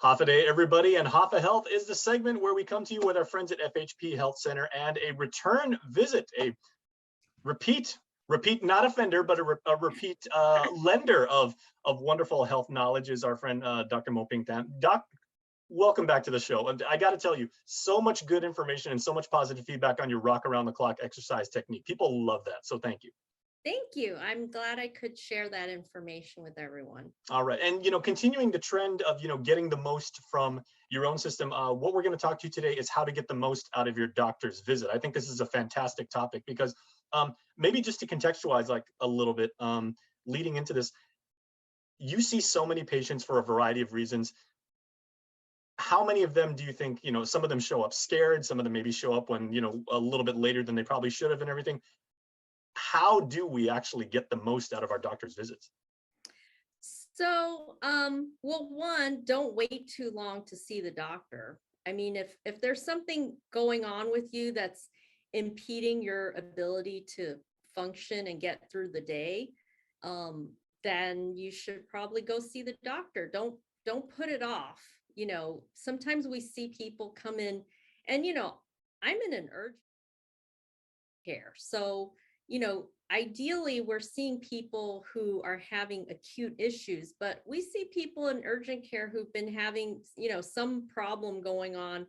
Hafa Day, everybody, and Hafa Health is the segment where we come to you with our friends at FHP Health Center and a return visit, a repeat, not offender, but a repeat lender of wonderful health knowledge is our friend Dr. Moping Tham. Doc, welcome back to the show. And I got to tell you, so much good information and so much positive feedback on your rock around the clock exercise technique. People love that, so thank you. Thank you. I'm glad I could share that information with everyone. All right. And, continuing the trend of, getting the most from your own system, what we're going to talk to you today is how to get the most out of your doctor's visit. I think this is a fantastic topic because maybe just to contextualize like a little bit leading into this, you see so many patients for a variety of reasons. How many of them do you think, some of them show up scared, some of them maybe show up when, a little bit later than they probably should have and everything? How do we actually get the most out of our doctor's visits? So, well, one, don't wait too long to see the doctor. I mean, if there's something going on with you that's impeding your ability to function and get through the day, then you should probably go see the doctor. Don't put it off. Sometimes we see people come in and, I'm in an urgent care. So, ideally we're seeing people who are having acute issues, but we see people in urgent care who've been having, some problem going on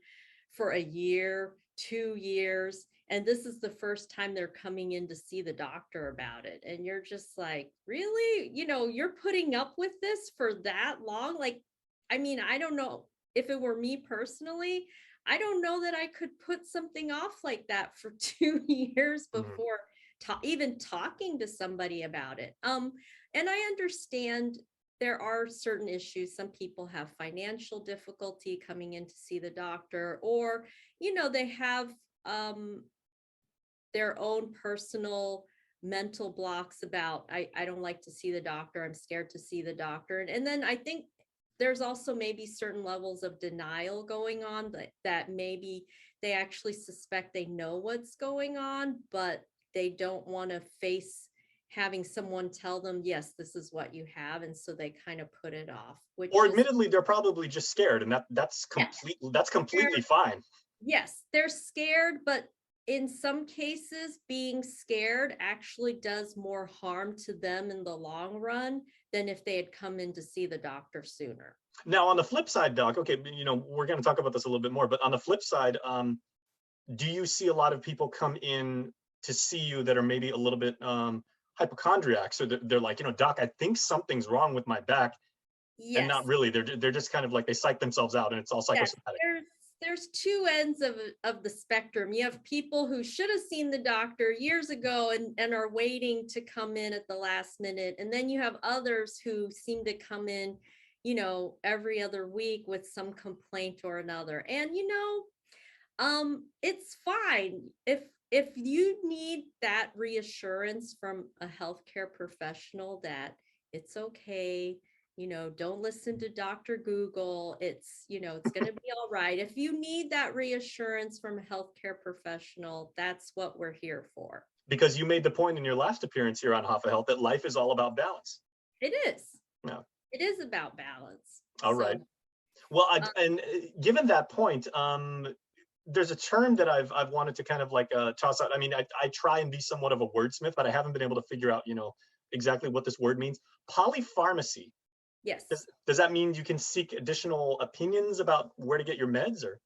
for a year, 2 years, and this is the first time they're coming in to see the doctor about it. And you're just like, really? You're putting up with this for that long? Like, I mean, I don't know if it were me personally, I don't know that I could put something off like that for 2 years before even talking to somebody about it. And I understand there are certain issues. Some people have financial difficulty coming in to see the doctor, or, they have their own personal mental blocks about, I don't like to see the doctor. I'm scared to see the doctor. And then I think there's also maybe certain levels of denial going on that maybe they actually suspect they know what's going on, but they don't want to face having someone tell them, yes, this is what you have. And so they kind of put it off. Or admittedly, they're probably just scared, and that's completely fine. Yes, they're scared, but in some cases, being scared actually does more harm to them in the long run than if they had come in to see the doctor sooner. Now, on the flip side, Doc, okay, we're going to talk about this a little bit more, but on the flip side, do you see a lot of people come in to see you that are maybe a little bit hypochondriacs? So they're like, Doc, I think something's wrong with my back. Yes. And not really. They're just kind of like, they psych themselves out and it's all psychosomatic. Yes, there's two ends of the spectrum. You have people who should have seen the doctor years ago and are waiting to come in at the last minute. And then you have others who seem to come in, every other week with some complaint or another. And, it's fine. If you need that reassurance from a healthcare professional that it's okay, don't listen to Dr. Google. It's going to be all right. If you need that reassurance from a healthcare professional, that's what we're here for. Because you made the point in your last appearance here on Hafa Health that life is all about balance. It is. Yeah. It is about balance. All right. Well, and given that point, there's a term that I've wanted to kind of like toss out. I mean, I try and be somewhat of a wordsmith, but I haven't been able to figure out, exactly what this word means. Polypharmacy. Yes. Does that mean you can seek additional opinions about where to get your meds, or?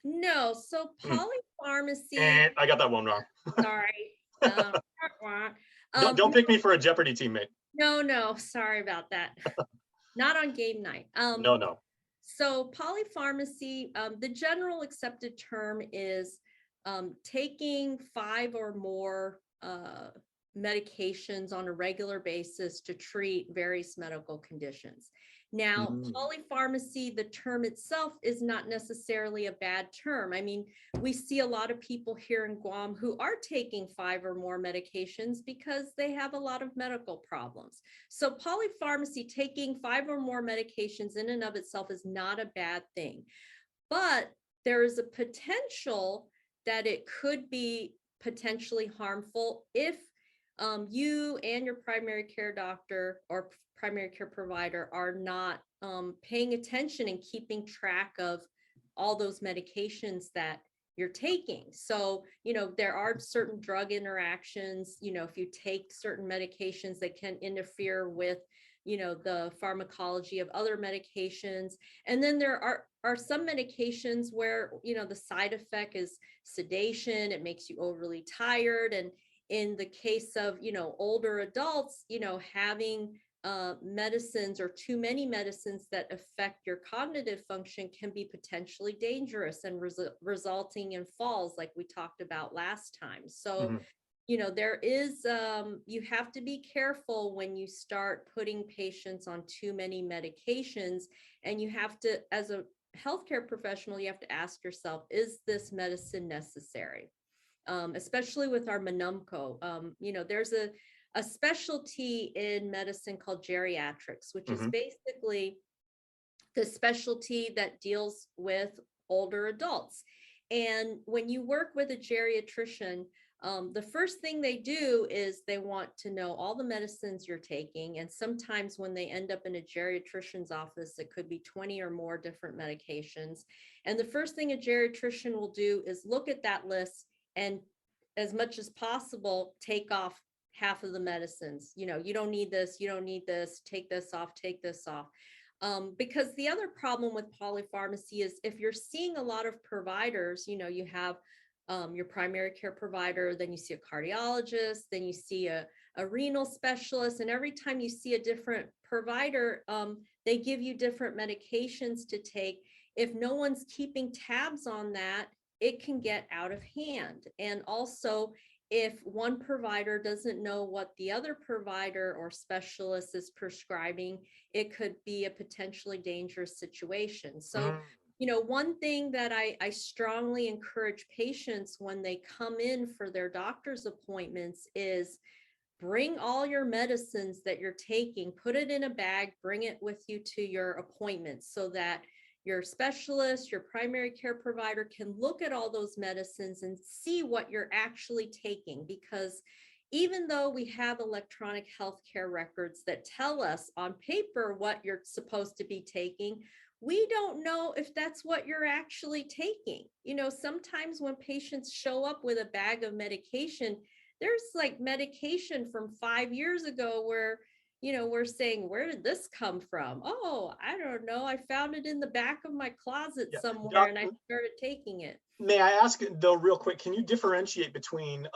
No. So polypharmacy. I got that one wrong. Sorry. Don't pick me for a Jeopardy teammate. No. Sorry about that. Not on game night. No. So polypharmacy, the general accepted term is taking 5 or more medications on a regular basis to treat various medical conditions. Now, polypharmacy, the term itself is not necessarily a bad term. I mean, we see a lot of people here in Guam who are taking 5 or more medications because they have a lot of medical problems. So polypharmacy, taking 5 or more medications in and of itself is not a bad thing. But there is a potential that it could be potentially harmful if you and your primary care doctor or primary care provider are not paying attention and keeping track of all those medications that you're taking. So, there are certain drug interactions, if you take certain medications that can interfere with, the pharmacology of other medications. And then there are some medications where, the side effect is sedation, it makes you overly tired. And in the case of, older adults, having medicines or too many medicines that affect your cognitive function can be potentially dangerous and resulting in falls like we talked about last time. So, there is, you have to be careful when you start putting patients on too many medications, and you have to, as a healthcare professional, you have to ask yourself, is this medicine necessary? Especially with our Monumco, there's a specialty in medicine called geriatrics, which is basically the specialty that deals with older adults. And when you work with a geriatrician, the first thing they do is they want to know all the medicines you're taking. And sometimes when they end up in a geriatrician's office, it could be 20 or more different medications. And the first thing a geriatrician will do is look at that list and, as much as possible, take off half of the medicines. You don't need this, you don't need this, take this off, take this off. Because the other problem with polypharmacy is if you're seeing a lot of providers, you have your primary care provider, then you see a cardiologist, then you see a renal specialist, and every time you see a different provider, they give you different medications to take. If no one's keeping tabs on that, it can get out of hand. And also, if one provider doesn't know what the other provider or specialist is prescribing, it could be a potentially dangerous situation. So, one thing that I strongly encourage patients when they come in for their doctor's appointments is bring all your medicines that you're taking, put it in a bag, bring it with you to your appointments so that your specialist, your primary care provider can look at all those medicines and see what you're actually taking. Because even though we have electronic healthcare records that tell us on paper what you're supposed to be taking, we don't know if that's what you're actually taking. Sometimes when patients show up with a bag of medication, there's like medication from 5 years ago where we're saying, where did this come from? Oh, I don't know. I found it in the back of my closet somewhere, and I started taking it. May I ask though, real quick, can you differentiate between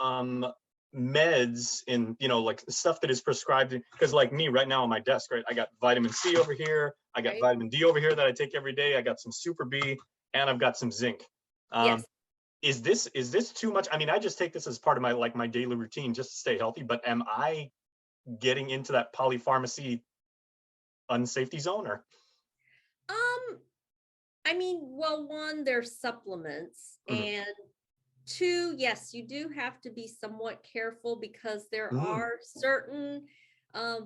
meds and like stuff that is prescribed? Because like me right now on my desk, right, I got vitamin C over here, I got vitamin D over here that I take every day, I got some Super B, and I've got some zinc. Yes. Is this too much? I mean, I just take this as part of my daily routine just to stay healthy, but am I getting into that polypharmacy unsafety zone? Or I mean, well, one, they're supplements, and two, yes, you do have to be somewhat careful because there are certain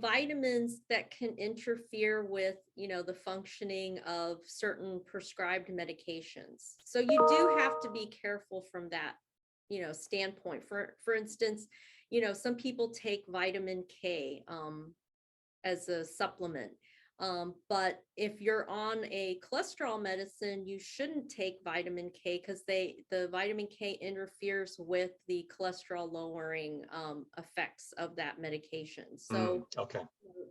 vitamins that can interfere with, the functioning of certain prescribed medications. So you do have to be careful from that, standpoint. For instance, some people take vitamin K as a supplement. But if you're on a cholesterol medicine, you shouldn't take vitamin K because the vitamin K interferes with the cholesterol lowering effects of that medication. So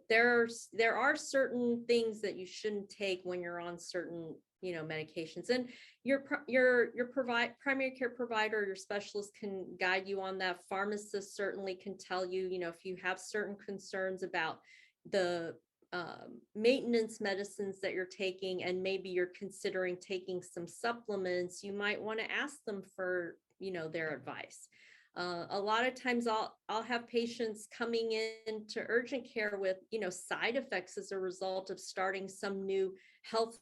there are certain things that you shouldn't take when you're on certain medications, and your primary care provider, your specialist can guide you on that. Pharmacist certainly can tell you, if you have certain concerns about the maintenance medicines that you're taking, and maybe you're considering taking some supplements, you might want to ask them for, their advice. A lot of times I'll have patients coming in to urgent care with, side effects as a result of starting some new health,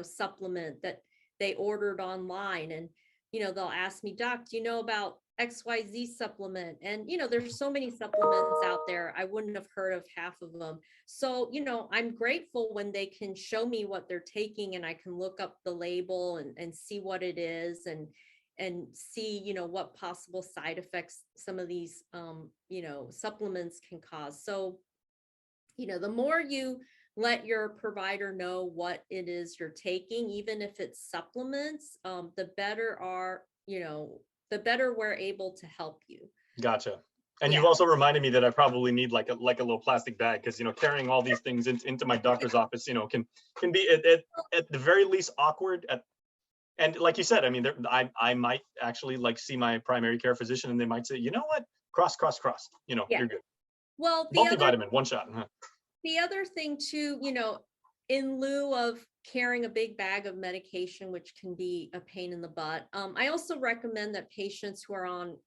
supplement that they ordered online. And, they'll ask me, Doc, do you know about XYZ supplement? And, there's so many supplements out there, I wouldn't have heard of half of them. So, I'm grateful when they can show me what they're taking, and I can look up the label and see what it is, and see, what possible side effects some of these, supplements can cause. So, the more you let your provider know what it is you're taking, even if it's supplements, the better we're able to help you. Gotcha. And Yeah. you've also reminded me that I probably need like a little plastic bag, because carrying all these things into my doctor's office, can be at the very least awkward. And like you said, I mean, I might actually like see my primary care physician, and they might say, you know what, cross, Yeah. you're good. Well, Multivitamin, one shot. the other thing too, in lieu of carrying a big bag of medication, which can be a pain in the butt, I also recommend that patients who are on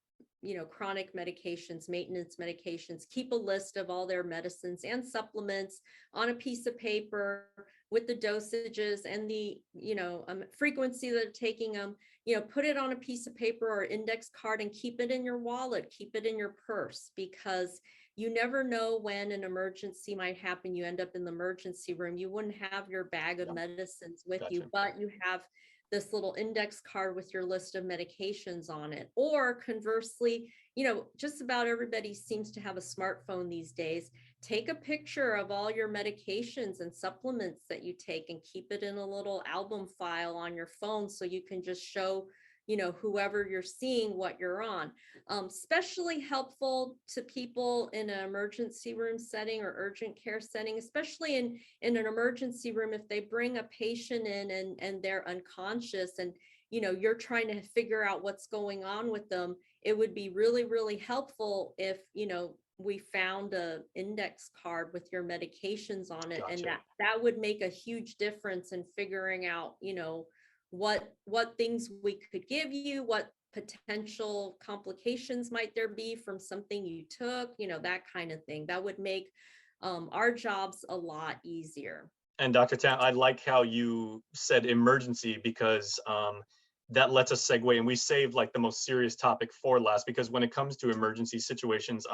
chronic medications, maintenance medications, keep a list of all their medicines and supplements on a piece of paper with the dosages and the frequency that they're taking them. Put it on a piece of paper or index card and keep it in your wallet, keep it in your purse, because you never know when an emergency might happen. You end up in the emergency room. You wouldn't have your bag of medicines with you, but you have this little index card with your list of medications on it. Or conversely, just about everybody seems to have a smartphone these days. Take a picture of all your medications and supplements that you take and keep it in a little album file on your phone, so you can just show whoever you're seeing what you're on. Especially helpful to people in an emergency room setting or urgent care setting, especially in an emergency room. If they bring a patient in and they're unconscious, and you're trying to figure out what's going on with them, it would be really, really helpful if we found a index card with your medications on it. And that would make a huge difference in figuring out what things we could give you, what potential complications might there be from something you took, that kind of thing. That would make our jobs a lot easier. And Dr. Tam, I like how you said emergency, because that lets us segue, and we saved like the most serious topic for last, because when it comes to emergency situations,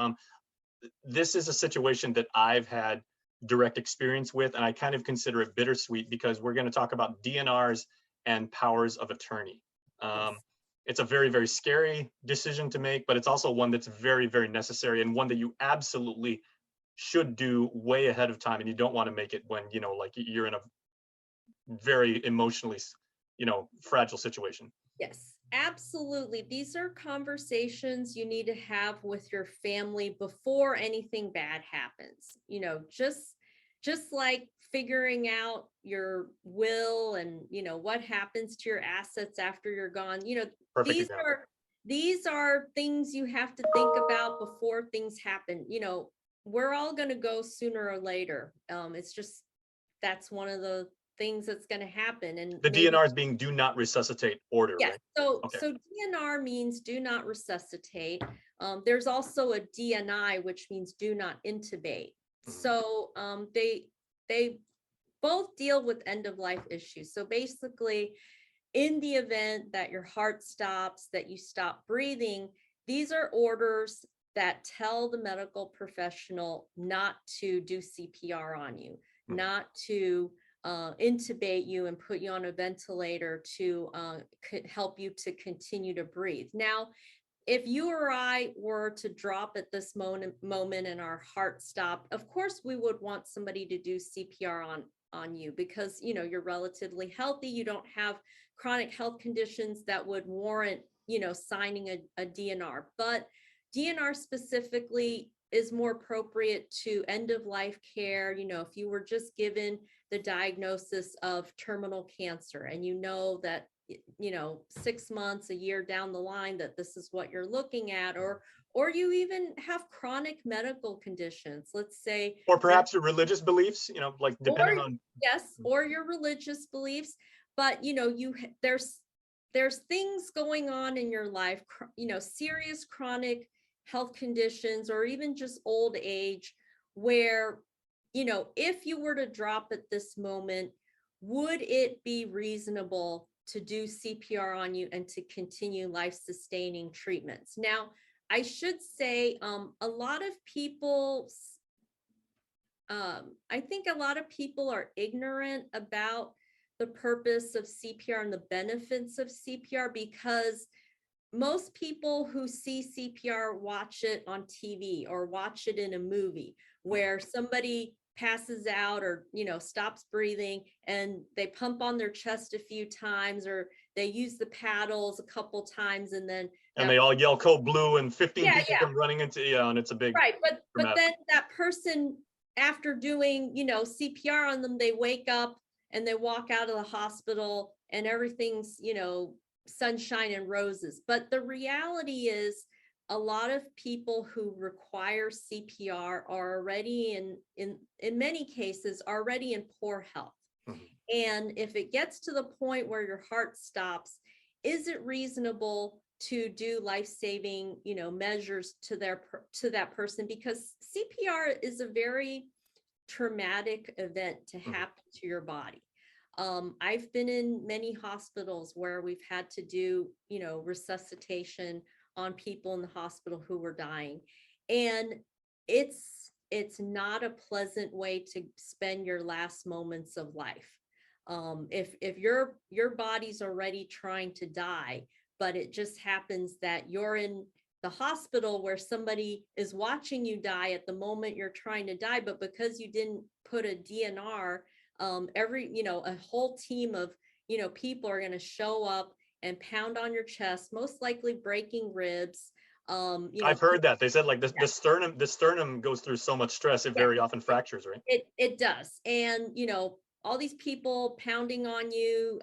this is a situation that I've had direct experience with, and I kind of consider it bittersweet, because we're going to talk about DNRs and powers of attorney. It's a very, very scary decision to make, but it's also one that's very, very necessary, and one that you absolutely should do way ahead of time. And you don't want to make it when, like you're in a very emotionally, fragile situation. Yes, absolutely. These are conversations you need to have with your family before anything bad happens. Just like figuring out your will and what happens to your assets after you're gone. These are things you have to think about before things happen. We're all going to go sooner or later. It's just, that's one of the things that's going to happen. And the DNR is being do not resuscitate order. Yes. Right? So DNR means do not resuscitate. There's also a DNI, which means do not intubate. So they both deal with end of life issues. So basically, in the event that your heart stops, that you stop breathing, these are orders that tell the medical professional not to do CPR on you, not to intubate you and put you on a ventilator to help you to continue to breathe. Now, if you or I were to drop at this moment and our heart stopped, of course we would want somebody to do CPR on you, because you're relatively healthy. You don't have chronic health conditions that would warrant signing a DNR. But DNR specifically is more appropriate to end of life care. If you were just given the diagnosis of terminal cancer, and that 6 months, a year down the line, that this is what you're looking at, or you even have chronic medical conditions, let's say, or perhaps your religious beliefs, like depending on. Yes, or your religious beliefs. But there's things going on in your life, serious chronic health conditions, or even just old age, where if you were to drop at this moment, would it be reasonable to do CPR on you and to continue life-sustaining treatments? Now, I should say, a lot of people, I think a lot of people are ignorant about the purpose of CPR and the benefits of CPR, because most people who see CPR watch it on TV or watch it in a movie where somebody passes out or, stops breathing, and they pump on their chest a few times, or they use the paddles a couple times, and then And they all yell code blue and 15 yeah, people come running into, and it's a big right. But dramatic. then that person, after doing, CPR on them, they wake up and they walk out of the hospital and everything's, sunshine and roses. But the reality is, a lot of people who require CPR are already in many cases already in poor health. And if it gets to the point where your heart stops, is it reasonable to do life-saving, measures to that person? Because CPR is a very traumatic event to happen to your body. I've been in many hospitals where we've had to do, resuscitation on people in the hospital who were dying. And it's not a pleasant way to spend your last moments of life. If your body's already trying to die, but it just happens that you're in the hospital where somebody is watching you die at the moment you're trying to die, but because you didn't put a DNR, a whole team of, people are going to show up and pound on your chest, most likely breaking ribs. I've heard that. They said like the sternum goes through so much stress, it very often fractures, right? It does. And, all these people pounding on you,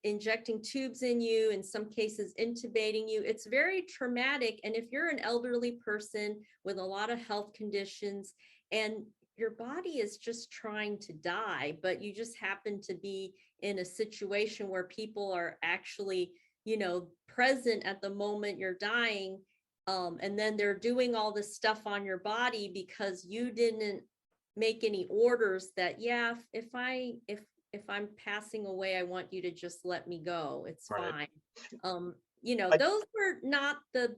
injecting tubes in you, in some cases intubating you. It's very traumatic. And if you're an elderly person with a lot of health conditions and your body is just trying to die, but you just happen to be in a situation where people are actually, present at the moment you're dying, and then they're doing all this stuff on your body because you didn't make any orders that, if I'm passing away, I want you to just let me go. It's fine. Those were not the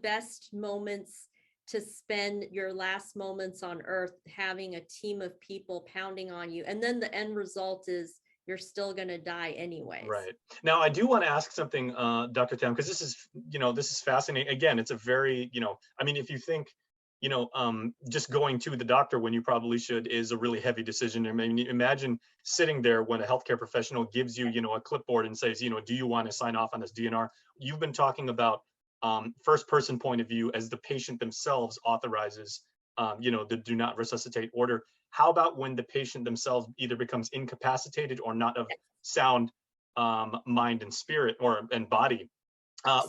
best moments to spend your last moments on earth, having a team of people pounding on you. And then the end result is you're still going to die anyways. Right. Now, I do want to ask something, Dr. Tham, because this is fascinating. Again, it's a very, if you think, just going to the doctor when you probably should is a really heavy decision. I mean, imagine sitting there when a healthcare professional gives you, a clipboard and says, do you want to sign off on this DNR? You've been talking about first person point of view as the patient themselves authorizes, the do not resuscitate order. How about when the patient themselves either becomes incapacitated or not of sound mind and spirit and body?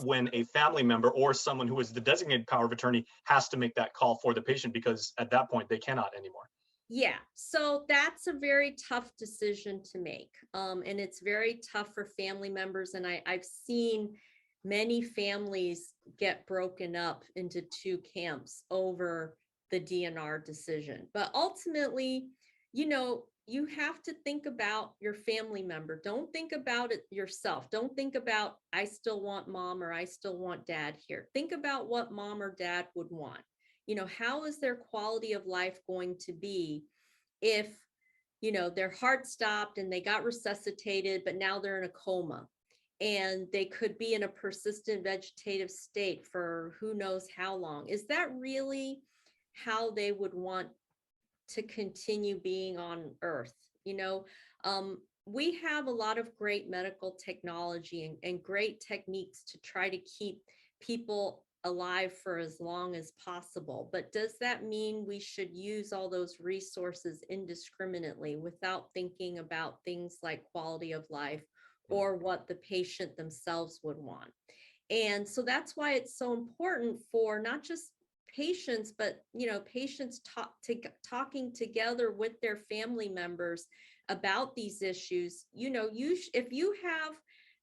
When a family member or someone who is the designated power of attorney has to make that call for the patient because at that point they cannot anymore. Yeah, so that's a very tough decision to make. And it's very tough for family members. And I've seen many families get broken up into two camps over the DNR decision. But ultimately, you have to think about your family member. Don't think about it yourself. Don't think about, I still want mom or I still want dad here. Think about what mom or dad would want. How is their quality of life going to be if, their heart stopped and they got resuscitated, but now they're in a coma and they could be in a persistent vegetative state for who knows how long? Is that really how they would want to continue being on earth? We have a lot of great medical technology and great techniques to try to keep people alive for as long as possible. But does that mean we should use all those resources indiscriminately without thinking about things like quality of life or what the patient themselves would want? And so that's why it's so important for not just patients, but patients talking together with their family members about these issues. If you have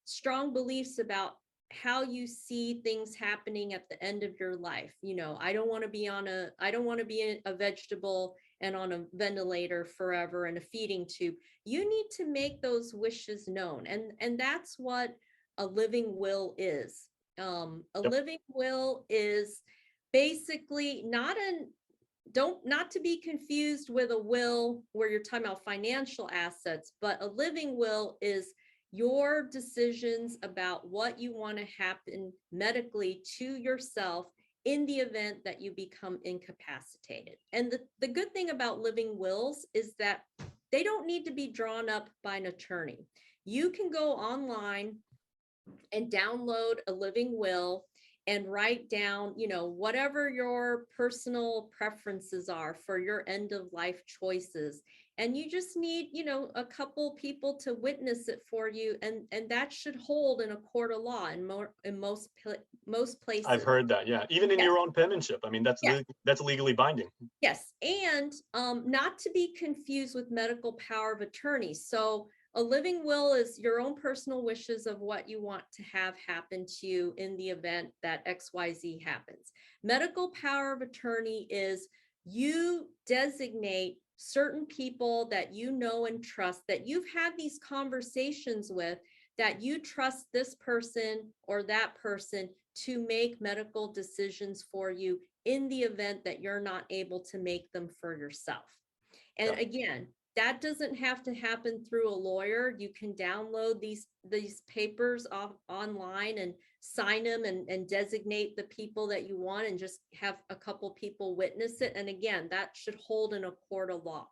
strong beliefs about how you see things happening at the end of your life, I don't want to be a vegetable and on a ventilator forever and a feeding tube. You need to make those wishes known, and that's what a living will is. Living will is basically not to be confused with a will where you're talking about financial assets, but a living will is your decisions about what you want to happen medically to yourself in the event that you become incapacitated. And the good thing about living wills is that they don't need to be drawn up by an attorney. You can go online and download a living will and write down, whatever your personal preferences are for your end of life choices. And you just need, a couple people to witness it for you. And that should hold in a court of law in most places. I've heard that. Yeah. Even in Yes. your own penmanship. I mean, that's legally binding. Yes. And not to be confused with medical power of attorney. So a living will is your own personal wishes of what you want to have happen to you in the event that XYZ happens. Medical power of attorney is you designate certain people that you know and trust, that you've had these conversations with, that you trust this person or that person to make medical decisions for you in the event that you're not able to make them for yourself. And again, that doesn't have to happen through a lawyer. You can download these papers online and sign them and designate the people that you want and just have a couple people witness it. And again, that should hold in a court of law.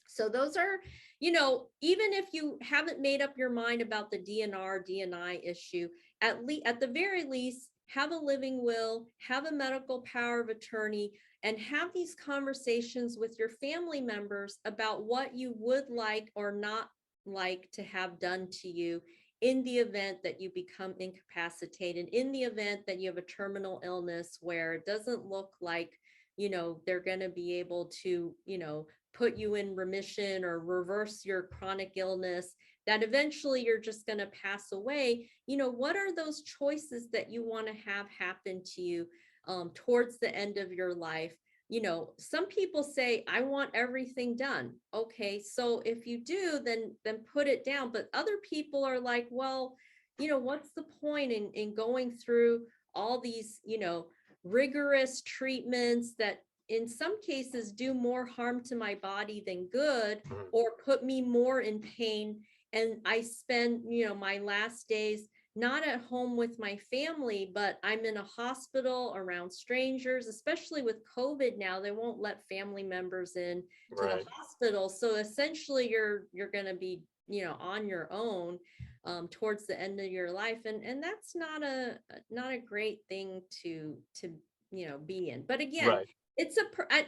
So those are, even if you haven't made up your mind about the DNI issue, at the very least, have a living will, have a medical power of attorney, and have these conversations with your family members about what you would like or not like to have done to you in the event that you become incapacitated, in the event that you have a terminal illness where it doesn't look like, they're going to be able to, put you in remission or reverse your chronic illness, that eventually you're just going to pass away. What are those choices that you want to have happen to you towards the end of your life? Some people say, I want everything done. Okay, so if you do, then put it down. But other people are like, well, what's the point in going through all these, rigorous treatments that in some cases do more harm to my body than good, or put me more in pain. And I spend, my last days not at home with my family, but I'm in a hospital around strangers, especially with COVID now. They won't let family members in to the hospital. So essentially you're going to be, on your own towards the end of your life. And that's not a great thing to be in. But again,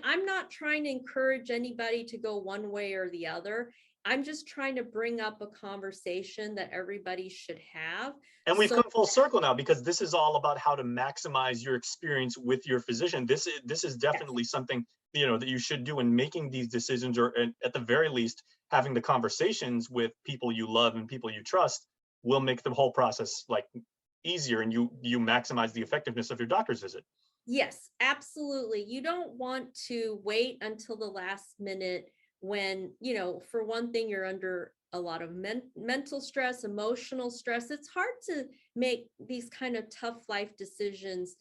I'm not trying to encourage anybody to go one way or the other. I'm just trying to bring up a conversation that everybody should have. And we've come full circle now, because this is all about how to maximize your experience with your physician. This is definitely something, that you should do in making these decisions, or at the very least, having the conversations with people you love and people you trust will make the whole process easier, and you maximize the effectiveness of your doctor's visit. Yes, absolutely. You don't want to wait until the last minute when, for one thing, you're under a lot of mental stress, emotional stress. It's hard to make these kind of tough life decisions,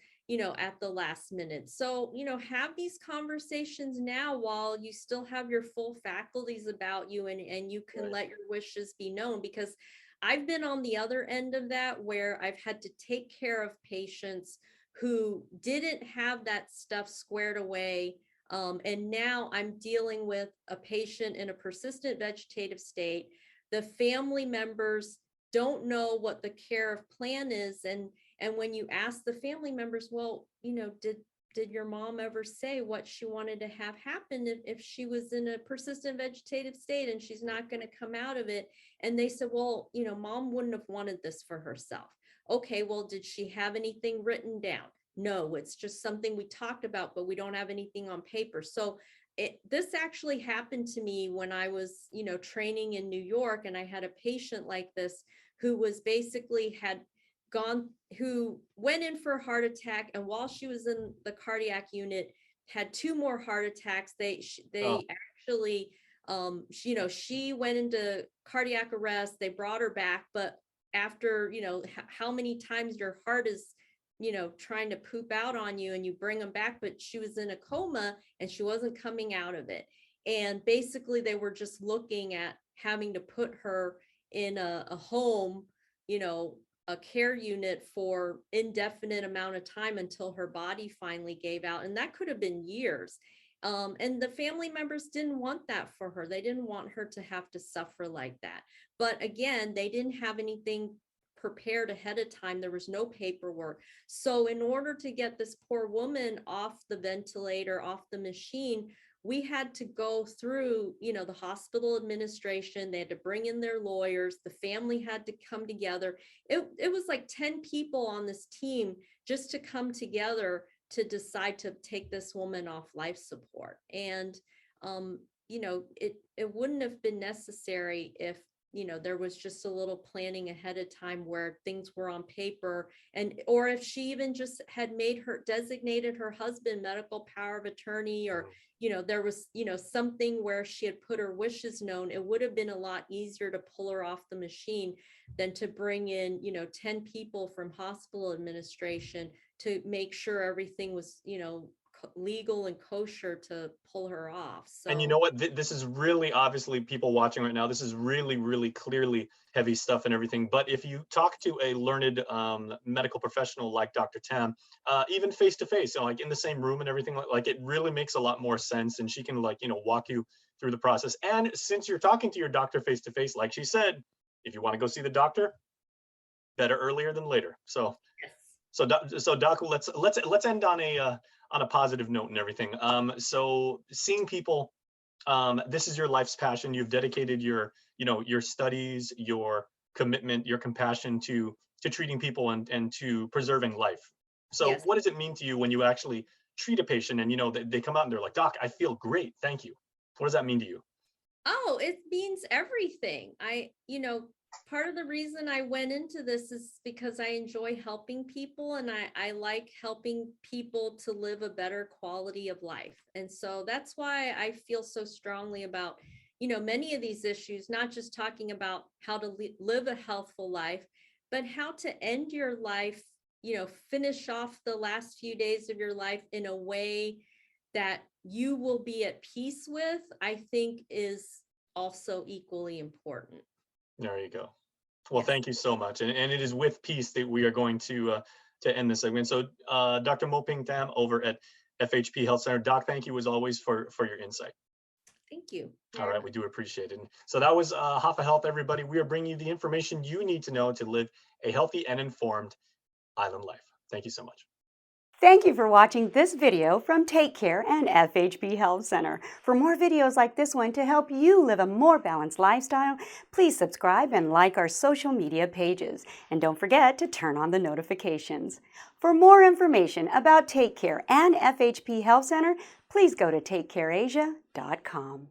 at the last minute. So, have these conversations now while you still have your full faculties about you, and you can let your wishes be known, because I've been on the other end of that, where I've had to take care of patients who didn't have that stuff squared away. And now I'm dealing with a patient in a persistent vegetative state. The family members don't know what the care of plan is. And when you ask the family members, well, did your mom ever say what she wanted to have happen if she was in a persistent vegetative state and she's not going to come out of it? And they said, well, mom wouldn't have wanted this for herself. Okay, well, did she have anything written down? No, it's just something we talked about, but we don't have anything on paper. So this actually happened to me when I was, training in New York, and I had a patient like this who was basically who went in for a heart attack, and while she was in the cardiac unit, had 2 more heart attacks. They actually, she went into cardiac arrest. They brought her back, but after, how many times your heart is, trying to poop out on you and you bring them back, but she was in a coma and she wasn't coming out of it. And basically they were just looking at having to put her in a home, a care unit for indefinite amount of time until her body finally gave out. And that could have been years. And the family members didn't want that for her. They didn't want her to have to suffer like that. But again, they didn't have anything prepared ahead of time. There was no paperwork. So in order to get this poor woman off the ventilator, off the machine, we had to go through, the hospital administration. They had to bring in their lawyers. The family had to come together. It was like 10 people on this team just to come together to decide to take this woman off life support. And, it wouldn't have been necessary if, there was just a little planning ahead of time where things were on paper, or if she even just had designated her husband medical power of attorney, or, there was, something where she had put her wishes known. It would have been a lot easier to pull her off the machine than to bring in, 10 people from hospital administration to make sure everything was, legal and kosher to pull her off. So, and you know what? This is really, obviously, people watching right now, this is really, really clearly heavy stuff and everything. But if you talk to a learned medical professional like Dr. Tham, even face to face, like in the same room and everything, like it really makes a lot more sense. And she can walk you through the process. And since you're talking to your doctor face to face, like she said, if you want to go see the doctor, better earlier than later. So, yes. so Doc, let's end on a positive note and everything. So seeing people, this is your life's passion. You've dedicated your studies, your commitment, your compassion to treating people and to preserving life. So Yes. what does it mean to you when you actually treat a patient and they come out and they're like, Doc, I feel great, thank you? What does that mean to you? Oh, it means everything. Part of the reason I went into this is because I enjoy helping people, and I like helping people to live a better quality of life. And so that's why I feel so strongly about, many of these issues, not just talking about how to live a healthful life, but how to end your life, finish off the last few days of your life in a way that you will be at peace with, I think is also equally important. There you go. Well, Yes. thank you so much. And it is with peace that we are going to end this segment. So Dr. Moping Tham over at FHP Health Center. Doc, thank you as always for your insight. Thank you. All right, we do appreciate it. So that was Hafa Health, everybody. We are bringing you the information you need to know to live a healthy and informed island life. Thank you so much. Thank you for watching this video from Take Care and FHP Health Center. For more videos like this one to help you live a more balanced lifestyle, please subscribe and like our social media pages. And don't forget to turn on the notifications. For more information about Take Care and FHP Health Center, please go to takecareasia.com.